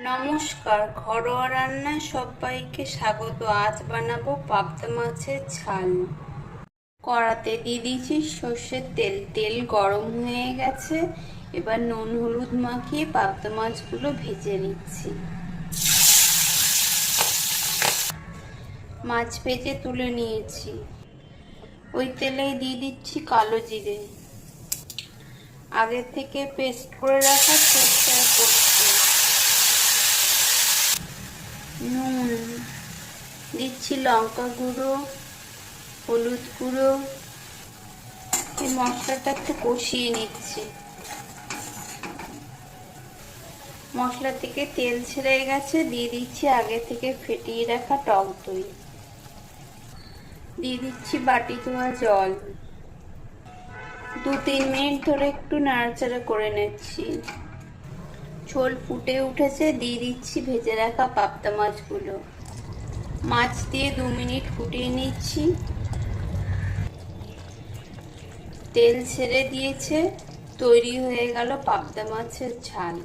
নমস্কার, ঘরোয়া রান্নায় সবাইকে স্বাগত। আজ বানাবো পাবদা মাছের ঝাল। কড়াতে দিয়ে দিয়েছি সর্ষের তেল। তেল গরম হয়ে গেছে, এবার নুন হলুদ মাখিয়ে পাবদা মাছগুলো ভেজে নিচ্ছি। মাছ ভেজে তুলে নিয়েছি। ওই তেলেই দিয়ে দিচ্ছি কালো জিরে, আগে থেকে পেস্ট করে রাখা সর্ষে পোস্ত, নুন দিচ্ছি, লঙ্কা গুঁড়ো, হলুদ গুঁড়ো। এই মশলাটা একটু কষিয়ে নিচ্ছি। মশলা থেকে তেল ছেড়ে গেছে, দিয়ে দিচ্ছি আগে থেকে ফেটিয়ে রাখা টক দই, দিয়ে দিচ্ছি বাটি ধোয়া জল। 2-3 মিনিট ধরে একটু নাড়াচাড়া করে নিচ্ছি। ঝোল ফুটে উঠেছে, দিয়ে দিচ্ছি ভেজে রাখা পাবদা মাছগুলো। মাছ দিয়ে 2 মিনিট ফুটিয়ে নিচ্ছি। তেল ছেড়ে দিয়েছে, তৈরি হয়ে গেল পাবদা মাছের ঝাল।